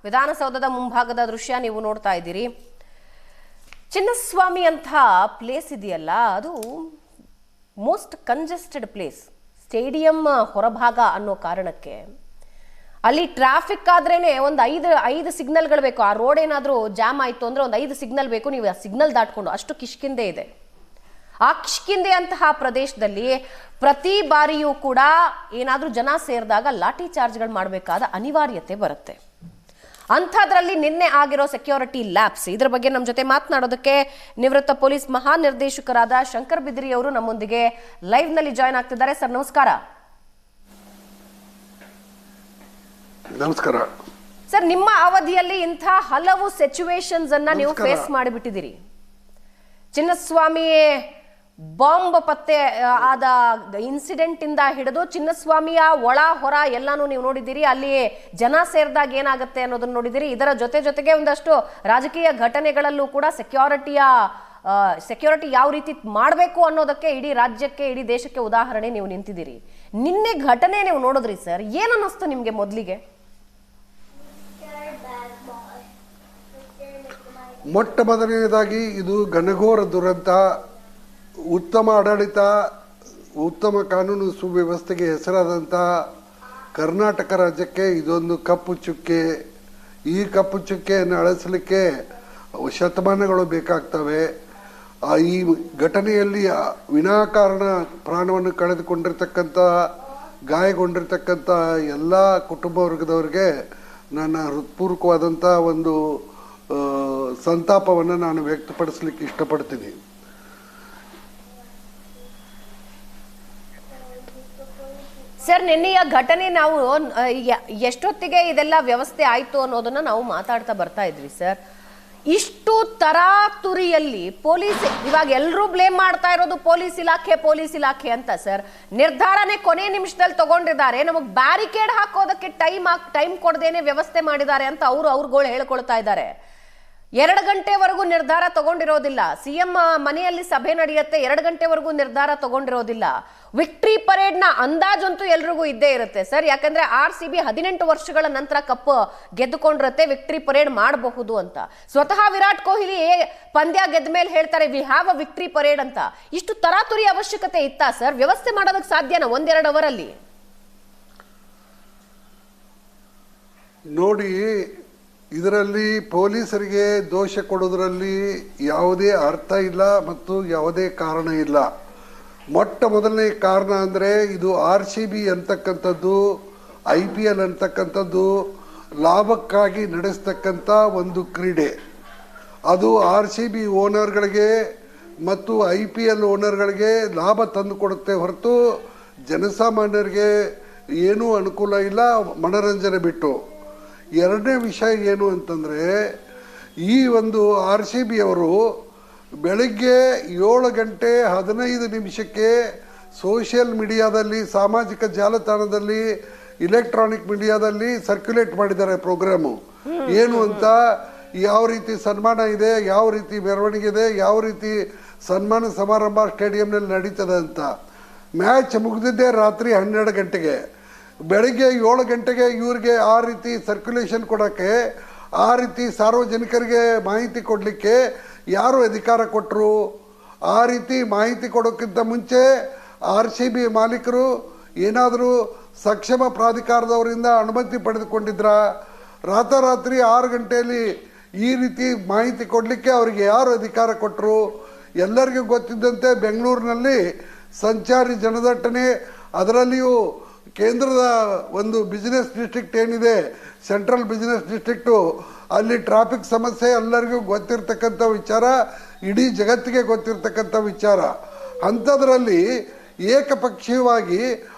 ವಿಧಾನಸೌಧದ ಮುಂಭಾಗದ ದೃಶ್ಯ ನೀವು ನೋಡ್ತಾ ಇದ್ದೀರಿ. ಚಿನ್ನಸ್ವಾಮಿ ಅಂತ ಪ್ಲೇಸ್ ಇದೆಯಲ್ಲ, ಅದು ಮೋಸ್ಟ್ ಕಂಜೆಸ್ಟೆಡ್ ಪ್ಲೇಸ್. ಸ್ಟೇಡಿಯಂ ಹೊರಭಾಗ ಅನ್ನೋ ಕಾರಣಕ್ಕೆ ಅಲ್ಲಿ ಟ್ರಾಫಿಕ್ ಆದ್ರೇನೆ ಒಂದು ಐದು ಸಿಗ್ನಲ್ಗಳು ಬೇಕು. ಆ ರೋಡ್ ಏನಾದರೂ ಜಾಮ್ ಆಯಿತು ಅಂದ್ರೆ ಒಂದು 5 ಸಿಗ್ನಲ್ ಬೇಕು. ನೀವು ಆ ಸಿಗ್ನಲ್ ದಾಟ್ಕೊಂಡು, ಅಷ್ಟು ಕಿಷ್ಕಿಂದೆ ಇದೆ. ಆ ಕಿಷ್ಕಿಂದೆ ಅಂತಹ ಪ್ರದೇಶದಲ್ಲಿ ಪ್ರತಿ ಬಾರಿಯೂ ಕೂಡ ಏನಾದರೂ ಜನ ಸೇರಿದಾಗ ಲಾಠಿ ಚಾರ್ಜ್ಗಳು ಮಾಡಬೇಕಾದ ಅನಿವಾರ್ಯತೆ ಬರುತ್ತೆ. ಅಂಥದ್ರಲ್ಲಿ ನಿನ್ನೆ ಆಗಿರೋ ಸೆಕ್ಯೂರಿಟಿ ಲ್ಯಾಪ್ಸ್, ಇದ್ರ ಬಗ್ಗೆ ನಮ್ಮ ಜೊತೆ ಮಾತನಾಡೋದಕ್ಕೆ ನಿವೃತ್ತ ಪೊಲೀಸ್ ಮಹಾನಿರ್ದೇಶಕರಾದ ಶಂಕರ್ ಬಿದ್ರಿ ಅವರು ನಮ್ಮೊಂದಿಗೆ ಲೈವ್ ನಲ್ಲಿ ಜಾಯ್ನ್ ಆಗ್ತಿದ್ದಾರೆ. ಸರ್ ನಮಸ್ಕಾರ. ನಮಸ್ಕಾರ ಸರ್, ನಿಮ್ಮ ಅವಧಿಯಲ್ಲಿ ಇಂಥ ಹಲವು ಸಿಚುವೇಶನ್ಸ್ ಅನ್ನ ನೀವು ಫೇಸ್ ಮಾಡಿಬಿಟ್ಟಿದ್ದೀರಿ. ಚಿನ್ನಸ್ವಾಮಿ ಬಾಂಬ್ ಪತ್ತೆ ಆದ ಇನ್ಸಿಡೆಂಟ್ ಇಂದ ಹಿಡಿದು ಚಿನ್ನಸ್ವಾಮಿಯ ಒಳ ಹೊರ ಎಲ್ಲಾನು ನೀವು ನೋಡಿದ್ದೀರಿ. ಅಲ್ಲಿ ಜನ ಸೇರಿದಾಗ ಏನಾಗುತ್ತೆ ಅನ್ನೋದನ್ನ ನೋಡಿದ್ದೀರಿ. ಇದರ ಜೊತೆಗೆ ಒಂದಷ್ಟು ರಾಜಕೀಯ ಘಟನೆಗಳಲ್ಲೂ ಕೂಡ ಸೆಕ್ಯೂರಿಟಿ ಯಾವ ರೀತಿ ಮಾಡಬೇಕು ಅನ್ನೋದಕ್ಕೆ ಇಡೀ ರಾಜ್ಯಕ್ಕೆ, ಇಡೀ ದೇಶಕ್ಕೆ ಉದಾಹರಣೆ ನೀವು ನಿಂತಿದ್ದೀರಿ. ನಿನ್ನೆ ಘಟನೆ ನೀವು ನೋಡಿದ್ರಿ ಸರ್, ಏನನ್ನಿಸ್ತು ನಿಮ್ಗೆ ಮೊದಲಿಗೆ? ಮೊಟ್ಟ ಮೊದಲನೇದಾಗಿ ಇದು ಘನಘೋರ ದುರಂತ. ಉತ್ತಮ ಆಡಳಿತ, ಉತ್ತಮ ಕಾನೂನು ಸುವ್ಯವಸ್ಥೆಗೆ ಹೆಸರಾದಂಥ ಕರ್ನಾಟಕ ರಾಜ್ಯಕ್ಕೆ ಇದೊಂದು ಕಪ್ಪು ಚುಕ್ಕೆ. ಈ ಕಪ್ಪು ಚುಕ್ಕೆಯನ್ನು ಅಳಿಸಲಿಕ್ಕೆ ಶತಮಾನಗಳು ಬೇಕಾಗ್ತವೆ. ಈ ಘಟನೆಯಲ್ಲಿ ವಿನಾಕಾರಣ ಪ್ರಾಣವನ್ನು ಕಳೆದುಕೊಂಡಿರ್ತಕ್ಕಂಥ, ಗಾಯಗೊಂಡಿರ್ತಕ್ಕಂಥ ಎಲ್ಲ ಕುಟುಂಬ ವರ್ಗದವರಿಗೆ ನನ್ನ ಹೃತ್ಪೂರ್ವಕವಾದಂಥ ಒಂದು ಸಂತಾಪವನ್ನು ನಾನು ವ್ಯಕ್ತಪಡಿಸಲಿಕ್ಕೆ ಇಷ್ಟಪಡ್ತೀನಿ. ಸರ್, ನಿನ್ನೆಯ ಘಟನೆ ನಾವು ಎಷ್ಟೊತ್ತಿಗೆ ಇದೆಲ್ಲ ವ್ಯವಸ್ಥೆ ಆಯ್ತು ಅನ್ನೋದನ್ನ ನಾವು ಮಾತಾಡ್ತಾ ಬರ್ತಾ ಇದ್ವಿ ಸರ್. ಇಷ್ಟು ತರಾತುರಿಯಲ್ಲಿ ಪೊಲೀಸ್, ಇವಾಗ ಎಲ್ಲರೂ ಬ್ಲೇಮ್ ಮಾಡ್ತಾ ಇರೋದು ಪೊಲೀಸ್ ಇಲಾಖೆ ಅಂತ ಸರ್. ನಿರ್ಧಾರನೇ ಕೊನೆ ನಿಮಿಷದಲ್ಲಿ ತಗೊಂಡಿದ್ದಾರೆ. ನಮಗೆ ಬ್ಯಾರಿಕೇಡ್ ಹಾಕೋದಕ್ಕೆ ಟೈಮ್ ಕೊಡದೇನೆ ವ್ಯವಸ್ಥೆ ಮಾಡಿದ್ದಾರೆ ಅಂತ ಅವ್ರುಗಳು ಹೇಳ್ಕೊಳ್ತಾ ಇದ್ದಾರೆ. 2 ಗಂಟೆವರೆಗೂ ನಿರ್ಧಾರ ತಗೊಂಡಿರೋದಿಲ್ಲ. ಸಿಎಂ ಮನೆಯಲ್ಲಿ ಸಭೆ ನಡೆಯುತ್ತೆ, 2 ಗಂಟೆವರೆಗೂ ನಿರ್ಧಾರ ತಗೊಂಡಿರೋದಿಲ್ಲ. ವಿಕ್ಟ್ರಿ ಪರೇಡ್ ನ ಅಂದಾಜಂತೂ ಎಲ್ರಿಗೂ ಇದ್ದೇ ಇರುತ್ತೆ ಸರ್. ಯಾಕಂದ್ರೆ RCB 18 ವರ್ಷಗಳ ನಂತರ ಕಪ್ ಗೆದ್ದುಕೊಂಡಿರುತ್ತೆ, ವಿಕ್ಟ್ರಿ ಪರೇಡ್ ಮಾಡಬಹುದು ಅಂತ. ಸ್ವತಃ ವಿರಾಟ್ ಕೊಹ್ಲಿ ಪಂದ್ಯ ಗೆದ್ದ ಮೇಲೆ ಹೇಳ್ತಾರೆ, we have a victory parade ಅಂತ. ಇಷ್ಟು ತರಾತುರಿ ಅವಶ್ಯಕತೆ ಇತ್ತಾ ಸರ್? ವ್ಯವಸ್ಥೆ ಮಾಡೋದಕ್ಕೆ ಸಾಧ್ಯನಾ 1-2 ಅವರಲ್ಲಿ? ನೋಡಿ, ಇದರಲ್ಲಿ ಪೊಲೀಸರಿಗೆ ದೋಷ ಕೊಡೋದ್ರಲ್ಲಿ ಯಾವುದೇ ಅರ್ಥ ಇಲ್ಲ ಮತ್ತು ಯಾವುದೇ ಕಾರಣ ಇಲ್ಲ. ಮೊಟ್ಟ ಮೊದಲನೇ ಕಾರಣ ಅಂದರೆ ಇದು RCB ಅಂತಕ್ಕಂಥದ್ದು, IPL ಅಂತಕ್ಕಂಥದ್ದು ಲಾಭಕ್ಕಾಗಿ ನಡೆಸ್ತಕ್ಕಂಥ ಒಂದು ಕ್ರೀಡೆ. ಅದು RCB ಓನರ್ಗಳಿಗೆ ಮತ್ತು IPL ಓನರ್ಗಳಿಗೆ ಲಾಭ ತಂದು ಕೊಡುತ್ತೆ ಹೊರತು ಜನಸಾಮಾನ್ಯರಿಗೆ ಏನೂ ಅನುಕೂಲ ಇಲ್ಲ, ಮನೋರಂಜನೆ ಬಿಟ್ಟು. ಎರಡನೇ ವಿಷಯ ಏನು ಅಂತಂದರೆ, ಈ ಒಂದು RCB ಅವರು ಬೆಳಗ್ಗೆ 7 ಗಂಟೆ 15 ನಿಮಿಷಕ್ಕೆ ಸೋಷಿಯಲ್ ಮೀಡಿಯಾದಲ್ಲಿ, ಸಾಮಾಜಿಕ ಜಾಲತಾಣದಲ್ಲಿ, ಇಲೆಕ್ಟ್ರಾನಿಕ್ ಮೀಡಿಯಾದಲ್ಲಿ ಸರ್ಕ್ಯುಲೇಟ್ ಮಾಡಿದ್ದಾರೆ ಪ್ರೋಗ್ರಾಮು. ಏನು ಅಂತ, ಯಾವ ರೀತಿ ಸನ್ಮಾನ ಇದೆ, ಯಾವ ರೀತಿ ಮೆರವಣಿಗೆ ಇದೆ, ಯಾವ ರೀತಿ ಸನ್ಮಾನ ಸಮಾರಂಭ ಸ್ಟೇಡಿಯಂನಲ್ಲಿ ನಡೀತದೆ ಅಂತ. ಮ್ಯಾಚ್ ಮುಗಿದಿದ್ದೇ ರಾತ್ರಿ 12 ಗಂಟೆಗೆ. ಬೆಳಗ್ಗೆ 7 ಗಂಟೆಗೆ ಇವ್ರಿಗೆ ಆ ರೀತಿ ಸರ್ಕ್ಯುಲೇಷನ್ ಕೊಡೋಕ್ಕೆ, ಆ ರೀತಿ ಸಾರ್ವಜನಿಕರಿಗೆ ಮಾಹಿತಿ ಕೊಡಲಿಕ್ಕೆ ಯಾರು ಅಧಿಕಾರ ಕೊಟ್ಟರು? ಆ ರೀತಿ ಮಾಹಿತಿ ಕೊಡೋಕ್ಕಿಂತ ಮುಂಚೆ RCB ಮಾಲೀಕರು ಏನಾದರೂ ಸಕ್ಷಮ ಪ್ರಾಧಿಕಾರದವರಿಂದ ಅನುಮತಿ ಪಡೆದುಕೊಂಡಿದ್ರ? ರಾತ್ರಿ 6 ಗಂಟೆಯಲ್ಲಿ ಈ ರೀತಿ ಮಾಹಿತಿ ಕೊಡಲಿಕ್ಕೆ ಅವರಿಗೆ ಯಾರು ಅಧಿಕಾರ ಕೊಟ್ಟರು? ಎಲ್ಲರಿಗೂ ಗೊತ್ತಿದ್ದಂತೆ ಬೆಂಗಳೂರಿನಲ್ಲಿ ಸಂಚಾರಿ ಜನದಟ್ಟಣೆ, ಅದರಲ್ಲಿಯೂ ಕೇಂದ್ರದ ಒಂದು ಬಿಸ್ನೆಸ್ ಡಿಸ್ಟ್ರಿಕ್ಟ್ ಏನಿದೆ, ಸೆಂಟ್ರಲ್ ಬಿಸ್ನೆಸ್ ಡಿಸ್ಟ್ರಿಕ್ಟು, ಅಲ್ಲಿ ಟ್ರಾಫಿಕ್ ಸಮಸ್ಯೆ ಎಲ್ಲರಿಗೂ ಗೊತ್ತಿರ್ತಕ್ಕಂಥ ವಿಚಾರ, ಇಡೀ ಜಗತ್ತಿಗೆ ಗೊತ್ತಿರ್ತಕ್ಕಂಥ ವಿಚಾರ. ಅಂಥದ್ರಲ್ಲಿ ಏಕಪಕ್ಷೀಯವಾಗಿ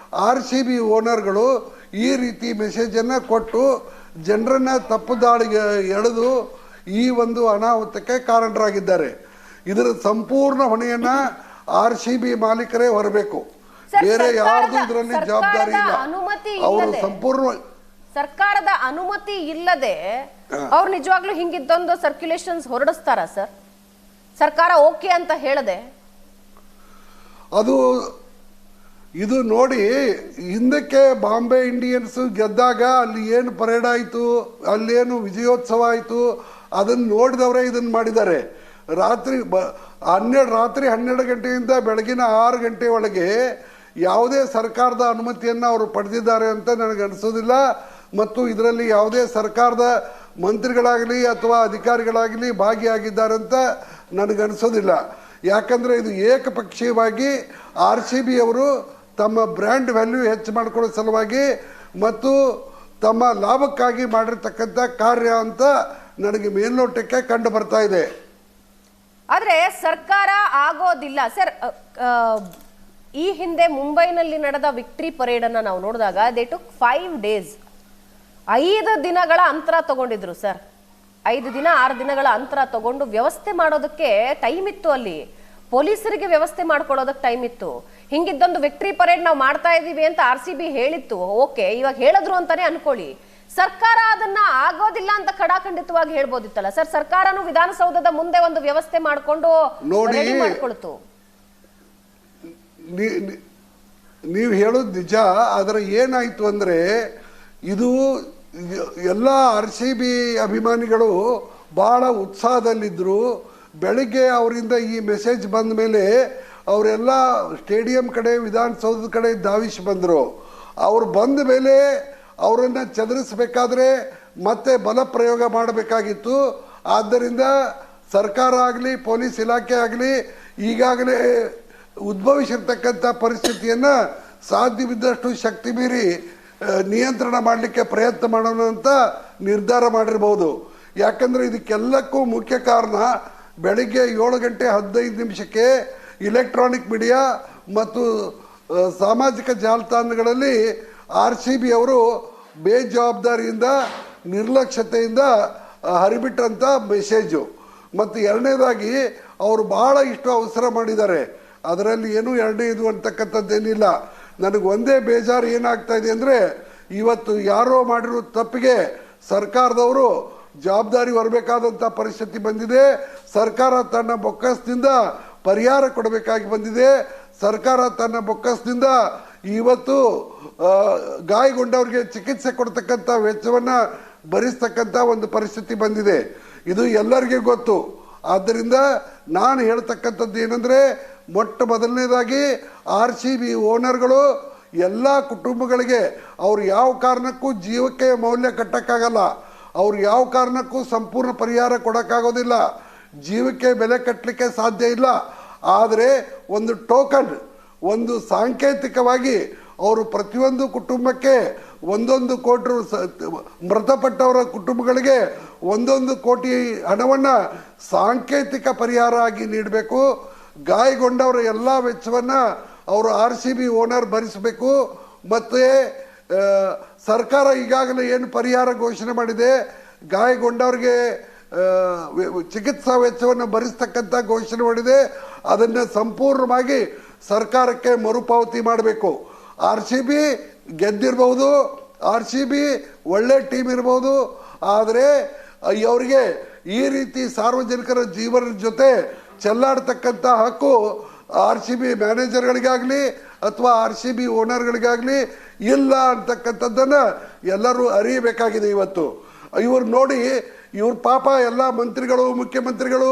RCB ಓನರ್ಗಳು ಈ ರೀತಿ ಮೆಸೇಜನ್ನು ಕೊಟ್ಟು ಜನರನ್ನು ತಪ್ಪು ದಾಳಿಗೆ ಎಳೆದು ಈ ಒಂದು ಅನಾಹುತಕ್ಕೆ ಕಾರಣರಾಗಿದ್ದಾರೆ. ಇದರ ಸಂಪೂರ್ಣ ಹೊಣೆಯನ್ನು RCB ಮಾಲೀಕರೇ ಹೊರಬೇಕು, ಬೇರೆ ಯಾರ್ದು ಇದರಲ್ಲಿ ಜವಾಬ್ದಾರಿ ಇಲ್ಲ. ಅವರು ಸಂಪೂರ್ಣ ಸರ್ಕಾರದ ಅನುಮತಿ ಇಲ್ಲದೆ ಅವ್ರು ನಿಜವಾಗ್ಲೂ ಹಿಂಗಿದ್ದೊಂದು ಸರ್ಕ್ಯುಲೇಷನ್ಸ್ ಹೊರಡಿಸ್ತಾರ ಸರ್? ಸರ್ಕಾರ ಓಕೆ ಅಂತ ಹೇಳದೆ? ಅದು ಇದು ನೋಡಿ, ಹಿಂದಕ್ಕೆ ಬಾಂಬೆ ಇಂಡಿಯನ್ಸ್ ಗೆದ್ದಾಗ ಅಲ್ಲಿ ಏನು ಪರೇಡ್ ಆಯಿತು, ಅಲ್ಲೇನು ವಿಜಯೋತ್ಸವ ಆಯಿತು, ಅದನ್ನು ನೋಡಿದವರೇ ಇದನ್ನು ಮಾಡಿದ್ದಾರೆ. ರಾತ್ರಿ 12 ಗಂಟೆಯಿಂದ ಬೆಳಗಿನ 6 ಗಂಟೆ ಒಳಗೆ ಯಾವುದೇ ಸರ್ಕಾರದ ಅನುಮತಿಯನ್ನು ಅವರು ಪಡೆದಿದ್ದಾರೆ ಅಂತ ನನಗೆ ಅನಿಸೋದಿಲ್ಲ. ಮತ್ತು ಇದರಲ್ಲಿ ಯಾವುದೇ ಸರ್ಕಾರದ ಮಂತ್ರಿಗಳಾಗಲಿ ಅಥವಾ ಅಧಿಕಾರಿಗಳಾಗಲಿ ಭಾಗಿಯಾಗಿದ್ದಾರೆ ಅಂತ ನನಗನ್ನಿಸೋದಿಲ್ಲ. ಯಾಕಂದರೆ ಇದು ಏಕಪಕ್ಷೀಯವಾಗಿ RCB ಅವರು ತಮ್ಮ ಬ್ರ್ಯಾಂಡ್ ವ್ಯಾಲ್ಯೂ ಹೆಚ್ಚು ಮಾಡಿಕೊಳ್ಳೋ ಸಲುವಾಗಿ ಮತ್ತು ತಮ್ಮ ಲಾಭಕ್ಕಾಗಿ ಮಾಡಿರ್ತಕ್ಕಂಥ ಕಾರ್ಯ ಅಂತ ನನಗೆ ಮೇಲ್ನೋಟಕ್ಕೆ ಕಂಡು ಬರ್ತಾ ಇದೆ. ಆದರೆ ಸರ್ಕಾರ ಆಗೋದಿಲ್ಲ ಸರ್. ಈ ಹಿಂದೆ ಮುಂಬೈನಲ್ಲಿ ನಡೆದ ವಿಕ್ಟ್ರಿ ಪರೇಡ್ ಅನ್ನ ನಾವು ನೋಡಿದಾಗ ದೇ ಟುಕ್ 5 ಡೇಸ್, 5 ದಿನಗಳ ಅಂತರ ತಗೊಂಡಿದ್ರು ಸರ್. 5 ದಿನ 6 ದಿನಗಳ ಅಂತರ ತಗೊಂಡು ವ್ಯವಸ್ಥೆ ಮಾಡೋದಕ್ಕೆ ಟೈಮ್ ಇತ್ತು. ಅಲ್ಲಿ ಪೊಲೀಸರಿಗೆ ವ್ಯವಸ್ಥೆ ಮಾಡ್ಕೊಳ್ಳೋದಕ್ಕೆ ಟೈಮ್ ಇತ್ತು. ಹಿಂಗಿದ್ದೊಂದು ವಿಕ್ಟ್ರಿ ಪರೇಡ್ ನಾವು ಮಾಡ್ತಾ ಇದೀವಿ ಅಂತ RCB ಹೇಳಿತ್ತು, ಓಕೆ, ಇವಾಗ ಹೇಳಿದ್ರು ಅಂತಾನೆ ಅನ್ಕೊಳ್ಳಿ. ಸರ್ಕಾರ ಅದನ್ನ ಆಗೋದಿಲ್ಲ ಅಂತ ಖಡಾಖಂಡಿತವಾಗಿ ಹೇಳ್ಬೋದಿತ್ತಲ್ಲ ಸರ್. ಸರ್ಕಾರನು ವಿಧಾನಸೌಧದ ಮುಂದೆ ಒಂದು ವ್ಯವಸ್ಥೆ ಮಾಡಿಕೊಂಡು ರೆಡಿ ಮಾಡ್ಕೊಳ್ತು. ನೀವು ಹೇಳೋದು ನಿಜ. ಆದರೆ ಏನಾಯ್ತು ಅಂದ್ರೆ, ಇದು ಎಲ್ಲ RCB ಅಭಿಮಾನಿಗಳು ಬಹಳ ಉತ್ಸಾಹದಲ್ಲಿದ್ದರು. ಬೆಳಿಗ್ಗೆ ಅವರಿಂದ ಈ ಮೆಸೇಜ್ ಬಂದ ಮೇಲೆ ಅವರೆಲ್ಲ ಸ್ಟೇಡಿಯಂ ಕಡೆ, ವಿಧಾನಸೌಧದ ಕಡೆ ಧಾವಿಸಿ ಬಂದರು. ಅವ್ರು ಬಂದ ಮೇಲೆ ಅವರನ್ನು ಚದುರಿಸಬೇಕಾದ್ರೆ ಮತ್ತೆ ಬಲ ಪ್ರಯೋಗ ಮಾಡಬೇಕಾಗಿತ್ತು. ಆದ್ದರಿಂದ ಸರ್ಕಾರ ಆಗಲಿ ಪೊಲೀಸ್ ಇಲಾಖೆ ಆಗಲಿ ಈಗಾಗಲೇ ಉದ್ಭವಿಸಿರ್ತಕ್ಕಂಥ ಪರಿಸ್ಥಿತಿಯನ್ನು ಸಾಧ್ಯವಿದ್ದಷ್ಟು ಶಕ್ತಿ ಮೀರಿ ನಿಯಂತ್ರಣ ಮಾಡಲಿಕ್ಕೆ ಪ್ರಯತ್ನ ಮಾಡೋಣ ಅಂತ ನಿರ್ಧಾರ ಮಾಡಿರ್ಬೋದು. ಯಾಕಂದರೆ ಇದಕ್ಕೆಲ್ಲಕ್ಕೂ ಮುಖ್ಯ ಕಾರಣ ಬೆಳಿಗ್ಗೆ 7:15 ಇಲೆಕ್ಟ್ರಾನಿಕ್ ಮೀಡಿಯಾ ಮತ್ತು ಸಾಮಾಜಿಕ ಜಾಲತಾಣಗಳಲ್ಲಿ RCB ಅವರು ಬೇಜವಾಬ್ದಾರಿಯಿಂದ ನಿರ್ಲಕ್ಷ್ಯತೆಯಿಂದ ಹರಿಬಿಟ್ಟಂಥ ಮೆಸೇಜು. ಮತ್ತು ಎರಡನೇದಾಗಿ ಅವರು ಬಹಳ ಇಷ್ಟು ಅವಸರ ಮಾಡಿದ್ದಾರೆ. ಅದರಲ್ಲಿ ಏನೂ ಎರಡನೇದು ಅಂತಕ್ಕಂಥದ್ದೇನಿಲ್ಲ. ನನಗೆ ಒಂದೇ ಬೇಜಾರು ಏನಾಗ್ತಾ ಇದೆ ಅಂದರೆ, ಇವತ್ತು ಯಾರೋ ಮಾಡಿರೋ ತಪ್ಪಿಗೆ ಸರ್ಕಾರದವರು ಜವಾಬ್ದಾರಿ ಹೊರಬೇಕಾದಂಥ ಪರಿಸ್ಥಿತಿ ಬಂದಿದೆ. ಸರ್ಕಾರ ತನ್ನ ಬೊಕ್ಕಸದಿಂದ ಪರಿಹಾರ ಕೊಡಬೇಕಾಗಿ ಬಂದಿದೆ. ಸರ್ಕಾರ ತನ್ನ ಬೊಕ್ಕಸದಿಂದ ಇವತ್ತು ಗಾಯಗೊಂಡವರಿಗೆ ಚಿಕಿತ್ಸೆ ಕೊಡ್ತಕ್ಕಂಥ ವೆಚ್ಚವನ್ನು ಭರಿಸ್ತಕ್ಕಂಥ ಒಂದು ಪರಿಸ್ಥಿತಿ ಬಂದಿದೆ. ಇದು ಎಲ್ಲರಿಗೂ ಗೊತ್ತು. ಆದ್ದರಿಂದ ನಾನು ಹೇಳ್ತಕ್ಕಂಥದ್ದು ಏನಂದರೆ, ಮೊಟ್ಟ ಮೊದಲನೇದಾಗಿ RCB ಓನರ್ಗಳು ಎಲ್ಲ ಕುಟುಂಬಗಳಿಗೆ ಅವ್ರು ಯಾವ ಕಾರಣಕ್ಕೂ ಜೀವಕ್ಕೆ ಮೌಲ್ಯ ಕಟ್ಟಕ್ಕಾಗಲ್ಲ. ಅವ್ರು ಯಾವ ಕಾರಣಕ್ಕೂ ಸಂಪೂರ್ಣ ಪರಿಹಾರ ಕೊಡೋಕ್ಕಾಗೋದಿಲ್ಲ. ಜೀವಕ್ಕೆ ಬೆಲೆ ಕಟ್ಟಲಿಕ್ಕೆ ಸಾಧ್ಯ ಇಲ್ಲ. ಆದರೆ ಒಂದು ಟೋಕನ್, ಒಂದು ಸಾಂಕೇತಿಕವಾಗಿ ಅವರು ಪ್ರತಿಯೊಂದು ಕುಟುಂಬಕ್ಕೆ 1 ಕೋಟಿ, ಮೃತಪಟ್ಟವರ ಕುಟುಂಬಗಳಿಗೆ 1 ಕೋಟಿ ಹಣವನ್ನು ಸಾಂಕೇತಿಕ ಪರಿಹಾರ ಆಗಿ ನೀಡಬೇಕು. ಗಾಯಗೊಂಡವರ ಎಲ್ಲ ವೆಚ್ಚವನ್ನು ಅವರು RCB ಓನರ್ ಭರಿಸಬೇಕು. ಮತ್ತು ಸರ್ಕಾರ ಈಗಾಗಲೇ ಏನು ಪರಿಹಾರ ಘೋಷಣೆ ಮಾಡಿದೆ, ಗಾಯಗೊಂಡವ್ರಿಗೆ ಚಿಕಿತ್ಸಾ ವೆಚ್ಚವನ್ನು ಭರಿಸ್ತಕ್ಕಂಥ ಘೋಷಣೆ ಮಾಡಿದೆ, ಅದನ್ನು ಸಂಪೂರ್ಣವಾಗಿ ಸರ್ಕಾರಕ್ಕೆ ಮರುಪಾವತಿ ಮಾಡಬೇಕು. RCB ಗೆದ್ದಿರ್ಬೋದು, RCB ಒಳ್ಳೆ ಟೀಮ್ ಇರ್ಬೋದು, ಆದರೆ ಅವರಿಗೆ ಈ ರೀತಿ ಸಾರ್ವಜನಿಕರ ಜೀವನದ ಜೊತೆ ಚೆಲ್ಲಾಡ್ತಕ್ಕಂಥ ಹಕ್ಕು RCB ಮ್ಯಾನೇಜರ್ಗಳಿಗಾಗಲಿ ಅಥವಾ RCB ಓನರ್ಗಳಿಗಾಗಲಿ ಇಲ್ಲ ಅಂತಕ್ಕಂಥದ್ದನ್ನು ಎಲ್ಲರೂ ಅರಿಯಬೇಕಾಗಿದೆ. ಇವತ್ತು ಇವ್ರು ನೋಡಿ, ಇವ್ರ ಪಾಪ ಎಲ್ಲ ಮಂತ್ರಿಗಳು, ಮುಖ್ಯಮಂತ್ರಿಗಳು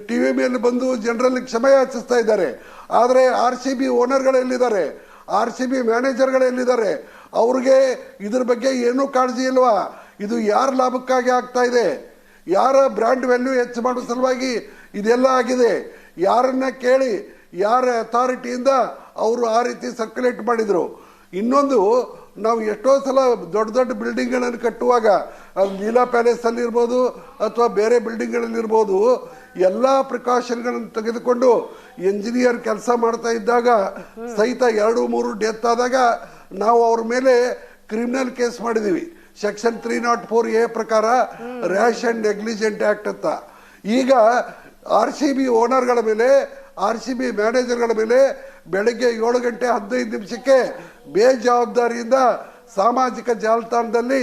TV ಮೇಲೆ ಬಂದು ಜನರಲ್ಲಿ ಕ್ಷಮೆ ಯಾಚಿಸ್ತಾ ಇದ್ದಾರೆ. ಆದರೆ RCB ಓನರ್ಗಳೆಲ್ಲಿದ್ದಾರೆ, RCB ಮ್ಯಾನೇಜರ್ಗಳೆಲ್ಲಿದ್ದಾರೆ? ಅವ್ರಿಗೆ ಇದ್ರ ಬಗ್ಗೆ ಏನೂ ಕಾಳಜಿ ಇಲ್ವಾ? ಇದು ಯಾರ ಲಾಭಕ್ಕಾಗಿ ಆಗ್ತಾ ಇದೆ? ಯಾರ ಬ್ರ್ಯಾಂಡ್ ವ್ಯಾಲ್ಯೂ ಹೆಚ್ಚು ಮಾಡೋ ಸಲುವಾಗಿ ಇದೆಲ್ಲ ಆಗಿದೆ? ಯಾರನ್ನ ಕೇಳಿ, ಯಾರ ಅಥಾರಿಟಿಯಿಂದ ಅವರು ಆ ರೀತಿ ಸರ್ಕ್ಯುಲೇಟ್ ಮಾಡಿದರು? ಇನ್ನೊಂದು, ನಾವು ಎಷ್ಟೋ ಸಲ ದೊಡ್ಡ ದೊಡ್ಡ ಬಿಲ್ಡಿಂಗ್ಗಳನ್ನು ಕಟ್ಟುವಾಗ, ಅದು ಲೀಲಾ ಪ್ಯಾಲೇಸಲ್ಲಿ ಇರ್ಬೋದು ಅಥವಾ ಬೇರೆ ಬಿಲ್ಡಿಂಗ್ಗಳಲ್ಲಿರ್ಬೋದು, ಎಲ್ಲ ಪ್ರಿಕಾಷನ್ಗಳನ್ನು ತೆಗೆದುಕೊಂಡು ಎಂಜಿನಿಯರ್ ಕೆಲಸ ಮಾಡ್ತಾ ಇದ್ದಾಗ ಸಹಿತ 2-3 ಡೆತ್ ಆದಾಗ ನಾವು ಅವ್ರ ಮೇಲೆ ಕ್ರಿಮಿನಲ್ ಕೇಸ್ ಮಾಡಿದ್ದೀವಿ. ಸೆಕ್ಷನ್ 304A ಪ್ರಕಾರ ರ್ಯಾಶ್ ಆ್ಯಂಡ್ ನೆಗ್ಲಿಜೆಂಟ್ ಆ್ಯಕ್ಟ್ ಅಂತ. ಈಗ RCB ಓನರ್ಗಳ ಮೇಲೆ, RCB ಮ್ಯಾನೇಜರ್ಗಳ ಮೇಲೆ ಬೆಳಗ್ಗೆ 7:15 ಬೇಜವಾಬ್ದಾರಿಯಿಂದ ಸಾಮಾಜಿಕ ಜಾಲತಾಣದಲ್ಲಿ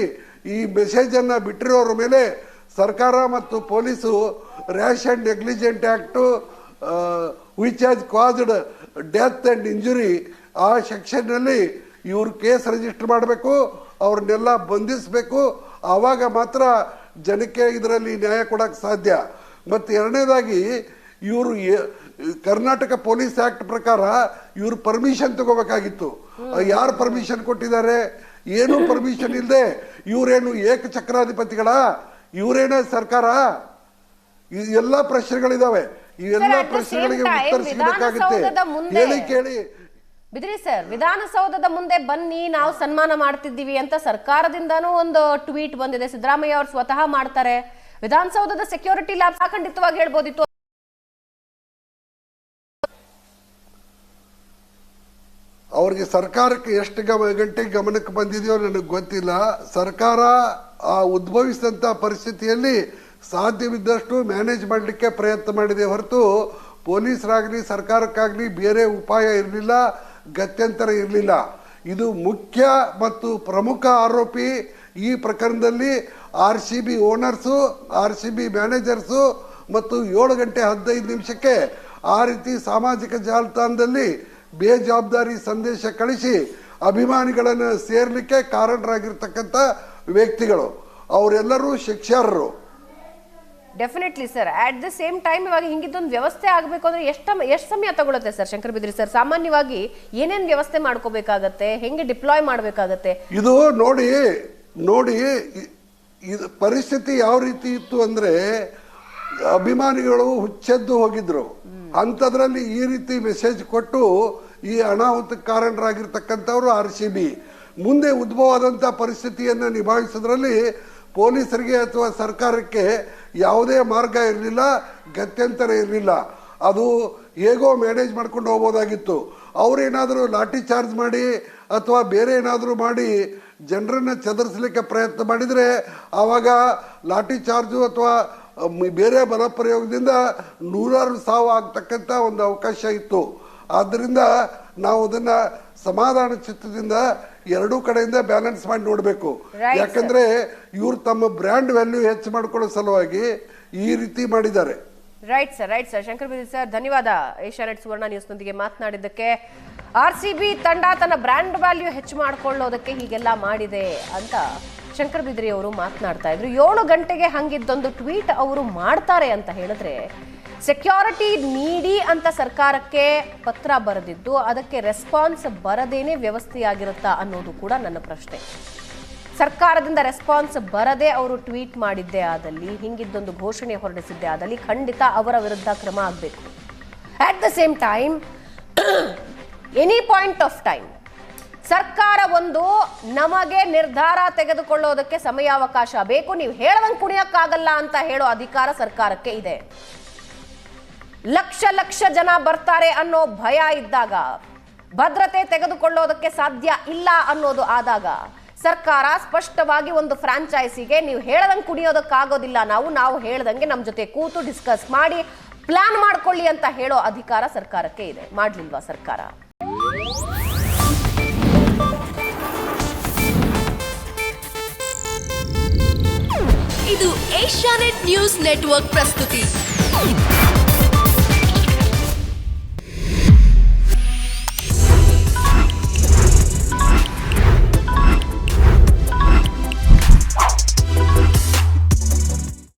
ಈ ಮೆಸೇಜನ್ನು ಬಿಟ್ಟಿರೋರ ಮೇಲೆ ಸರ್ಕಾರ ಮತ್ತು police rash and negligent act which has caused death and injury ಆ ಸೆಕ್ಷನ್ನಲ್ಲಿ ಇವ್ರು ಕೇಸ್ ರಿಜಿಸ್ಟರ್ ಮಾಡಬೇಕು, ಅವ್ರನ್ನೆಲ್ಲ ಬಂಧಿಸಬೇಕು. ಆವಾಗ ಮಾತ್ರ ಜನಕ್ಕೆ ಇದರಲ್ಲಿ ನ್ಯಾಯ ಕೊಡಕ್ಕೆ ಸಾಧ್ಯ. ಮತ್ತು ಎರಡನೇದಾಗಿ ಇವರು ಕರ್ನಾಟಕ ಪೊಲೀಸ್ ಆಕ್ಟ್ ಪ್ರಕಾರ ಇವರು ಪರ್ಮಿಷನ್ ತಗೋಬೇಕಾಗಿತ್ತು. ಯಾರು ಪರ್ಮಿಷನ್ ಕೊಟ್ಟಿದ್ದಾರೆ? ಏನು ಪರ್ಮಿಷನ್ ಇಲ್ಲದೆ ಇವರೇನು ಏಕಚಕ್ರಾಧಿಪತಿಗಳ? ಇವರೇನೇ ಸರ್ಕಾರ? ಎಲ್ಲ ಪ್ರಶ್ನೆಗಳಿದಾವೆ. ಇವೆಲ್ಲ ಪ್ರಶ್ನೆಗಳಿಗೆ ಉತ್ತರ ಸಿಗಬೇಕಾಗುತ್ತೆ. ಹೇಳಿ ಕೇಳಿ ಬಿದ್ರಿ ಸರ್, ವಿಧಾನಸೌಧದ ಮುಂದೆ ಬನ್ನಿ ನಾವು ಸನ್ಮಾನ ಮಾಡ್ತಿದ್ದೀವಿ ಅಂತ ಸರ್ಕಾರದಿಂದಾನೂ ಒಂದು ಟ್ವೀಟ್ ಬಂದಿದೆ. ಸಿದ್ದರಾಮಯ್ಯ ಅವರು ಸ್ವತಃ ಮಾಡ್ತಾರೆ. ವಿಧಾನಸೌಧದ ಸೆಕ್ಯೂರಿಟಿ ಲ್ಯಾಬ್ ಖಂಡಿತವಾಗಿ ಹೇಳ್ಬೋದಿತ್ತು. ಅವ್ರಿಗೆ ಸರ್ಕಾರಕ್ಕೆ ಎಷ್ಟು ಗಂಟೆಗೆ ಗಮನಕ್ಕೆ ಬಂದಿದೆಯೋ ನನಗೆ ಗೊತ್ತಿಲ್ಲ. ಸರ್ಕಾರ ಆ ಉದ್ಭವಿಸಿದಂಥ ಪರಿಸ್ಥಿತಿಯಲ್ಲಿ ಸಾಧ್ಯವಿದ್ದಷ್ಟು ಮ್ಯಾನೇಜ್ ಮಾಡಲಿಕ್ಕೆ ಪ್ರಯತ್ನ ಮಾಡಿದೆ ಹೊರತು ಪೊಲೀಸರಾಗಲಿ ಸರ್ಕಾರಕ್ಕಾಗಲಿ ಬೇರೆ ಉಪಾಯ ಇರಲಿಲ್ಲ, ಗತ್ಯಂತರ ಇರಲಿಲ್ಲ. ಇದು ಮುಖ್ಯ ಮತ್ತು ಪ್ರಮುಖ ಆರೋಪಿ ಈ ಪ್ರಕರಣದಲ್ಲಿ RCB ಓನರ್ಸು, RCB ಮ್ಯಾನೇಜರ್ಸು ಮತ್ತು 7 ಗಂಟೆ 15 ನಿಮಿಷಕ್ಕೆ ಆ ರೀತಿ ಸಾಮಾಜಿಕ ಜಾಲತಾಣದಲ್ಲಿ ಬೇಜವಾಬ್ದಾರಿ ಸಂದೇಶ ಕಳಿಸಿ ಅಭಿಮಾನಿಗಳನ್ನು ಸೇರ್ಲಿಕ್ಕೆ ಕಾರಣರಾಗಿರ್ತಕ್ಕಂಥ ವ್ಯಕ್ತಿಗಳು ಅವರೆಲ್ಲರೂ ಶಿಕ್ಷಾರ್ಹರು. Definitely sir. At the same time ಇವಾಗ ಹಿಂಗಿದ್ದೊಂದು ವ್ಯವಸ್ಥೆ ಆಗಬೇಕು ಅಂದ್ರೆ ಎಷ್ಟು ಸಮಯ ತಗೊಳುತ್ತೆ ಸರ್ ಶಂಕರ್ ಬಿದ್ರಿ ಸರ್? ಸಾಮಾನ್ಯವಾಗಿ ಏನೇನು ವ್ಯವಸ್ಥೆ ಮಾಡ್ಕೋಬೇಕಾಗತ್ತೆ, ಹೆಂಗೆ ಡಿಪ್ಲಾಯ್ ಮಾಡಬೇಕಾಗತ್ತೆ? ಇದು ನೋಡಿ ಇದು ಪರಿಸ್ಥಿತಿ ಯಾವ ರೀತಿ ಇತ್ತು ಅಂದ್ರೆ ಅಭಿಮಾನಿಗಳು ಹುಚ್ಚೆದ್ದು ಹೋಗಿದ್ರು. ಅಂಥದ್ರಲ್ಲಿ ಈ ರೀತಿ ಮೆಸೇಜ್ ಕೊಟ್ಟು ಈ ಅನಾಹುತಕ್ಕೆ ಕಾರಣರಾಗಿರ್ತಕ್ಕಂಥವ್ರು RCB. ಮುಂದೆ ಉದ್ಭವವಾದಂಥ ಪರಿಸ್ಥಿತಿಯನ್ನು ನಿಭಾಯಿಸೋದ್ರಲ್ಲಿ ಪೊಲೀಸರಿಗೆ ಅಥವಾ ಸರ್ಕಾರಕ್ಕೆ ಯಾವುದೇ ಮಾರ್ಗ ಇರಲಿಲ್ಲ, ಗತ್ಯಂತರ ಇರಲಿಲ್ಲ. ಅದು ಹೇಗೋ ಮ್ಯಾನೇಜ್ ಮಾಡ್ಕೊಂಡು ಹೋಗ್ಬೋದಾಗಿತ್ತು. ಅವರೇನಾದರೂ ಲಾಠಿ ಚಾರ್ಜ್ ಮಾಡಿ ಅಥವಾ ಬೇರೆ ಏನಾದರೂ ಮಾಡಿ ಜನರನ್ನು ಚದರಿಸಲಿಕ್ಕೆ ಪ್ರಯತ್ನ ಮಾಡಿದರೆ ಆವಾಗ ಲಾಠಿ ಚಾರ್ಜು ಅಥವಾ ಬೇರೆ ಬಲ ಪ್ರಯೋಗದಿಂದ ನೂರಾರು ಸಾವು ಆಗ್ತಕ್ಕಂಥ ಒಂದು ಅವಕಾಶ ಇತ್ತು. ಆದ್ದರಿಂದ ನಾವು ಅದನ್ನ ಸಮಾಧಾನ ಚಿತ್ತದಿಂದ ಎರಡೂ ಕಡೆಯಿಂದ ಬ್ಯಾಲೆನ್ಸ್ ಮಾಡಿ ನೋಡಬೇಕು. ಯಾಕಂದ್ರೆ ಇವರು ತಮ್ಮ ಬ್ರ್ಯಾಂಡ್ ವ್ಯಾಲ್ಯೂ ಹೆಚ್ಚು ಮಾಡ್ಕೊಳ್ಳೋ ಸಲುವಾಗಿ ಈ ರೀತಿ ಮಾಡಿದ್ದಾರೆ. Right sir. Shankar Bidri sir, ಧನ್ಯವಾದ ಏಷ್ಯಾನೆಟ್ ಸುವರ್ಣ ನ್ಯೂಸ್ನೊಂದಿಗೆ ಮಾತನಾಡಿದ್ದಕ್ಕೆ. RCB ತಂಡ ತನ್ನ ಬ್ರ್ಯಾಂಡ್ ವ್ಯಾಲ್ಯೂ ಹೆಚ್ಚು ಮಾಡ್ಕೊಳ್ಳೋದಕ್ಕೆ ಹೀಗೆಲ್ಲ ಮಾಡಿದೆ ಅಂತ ಶಂಕರ್ ಬಿದ್ರಿ ಅವರು ಮಾತನಾಡ್ತಾ ಇದ್ರು. 7 ಗಂಟೆಗೆ ಹಂಗಿದ್ದೊಂದು ಟ್ವೀಟ್ ಅವರು ಮಾಡ್ತಾರೆ ಅಂತ ಹೇಳಿದ್ರೆ ಸೆಕ್ಯೂರಿಟಿ ನೀಡಿ ಅಂತ ಸರ್ಕಾರಕ್ಕೆ ಪತ್ರ ಬರೆದಿದ್ದು ಅದಕ್ಕೆ ರೆಸ್ಪಾನ್ಸ್ ಬರದೇನೆ ವ್ಯವಸ್ಥೆಯಾಗಿರುತ್ತಾ ಅನ್ನೋದು ಕೂಡ ನನ್ನ ಪ್ರಶ್ನೆ. ಸರ್ಕಾರದಿಂದ ರೆಸ್ಪಾನ್ಸ್ ಬರದೆ ಅವರು ಟ್ವೀಟ್ ಮಾಡಿದ್ದೇ ಆದಲ್ಲಿ, ಹಿಂಗಿದ್ದೊಂದು ಘೋಷಣೆ ಹೊರಡಿಸಿದ್ದೇ ಆದಲ್ಲಿ ಖಂಡಿತ ಅವರ ವಿರುದ್ಧ ಕ್ರಮ ಆಗಬೇಕು. At the same time any point of time ಸರ್ಕಾರ ಒಂದು ನಮಗೆ ನಿರ್ಧಾರ ತೆಗೆದುಕೊಳ್ಳೋದಕ್ಕೆ ಸಮಯಾವಕಾಶ ಬೇಕು, ನೀವು ಹೇಳ್ದಂಗೆ ಕುಣಿಯಕ್ಕಾಗಲ್ಲ ಅಂತ ಹೇಳೋ ಅಧಿಕಾರ ಸರ್ಕಾರಕ್ಕೆ ಇದೆ. ಲಕ್ಷ ಜನ ಬರ್ತಾರೆ ಅನ್ನೋ ಭಯ ಇದ್ದಾಗ, ಭದ್ರತೆ ತೆಗೆದುಕೊಳ್ಳೋದಕ್ಕೆ ಸಾಧ್ಯ ಇಲ್ಲ ಅನ್ನೋದು ಆದಾಗ ಸರ್ಕಾರ ಸ್ಪಷ್ಟವಾಗಿ ಒಂದು ಫ್ರಾಂಚೈಸಿಗೆ ನೀವು ಹೇಳ್ದಂಗೆ ಕುಣಿಯೋದಕ್ಕಾಗೋದಿಲ್ಲ, ನಾವು ಹೇಳ್ದಂಗೆ ನಮ್ಮ ಜೊತೆ ಕೂತು ಡಿಸ್ಕಸ್ ಮಾಡಿ ಪ್ಲಾನ್ ಮಾಡ್ಕೊಳ್ಳಿ ಅಂತ ಹೇಳೋ ಅಧಿಕಾರ ಸರ್ಕಾರಕ್ಕೆ ಇದೆ. ಮಾಡ್ಲಿಲ್ವಾ ಸರ್ಕಾರ? ಇದು ಏಷ್ಯಾನೆಟ್ ನ್ಯೂಸ್ ನೆಟ್ವರ್ಕ್ ಪ್ರಸ್ತುತಿ.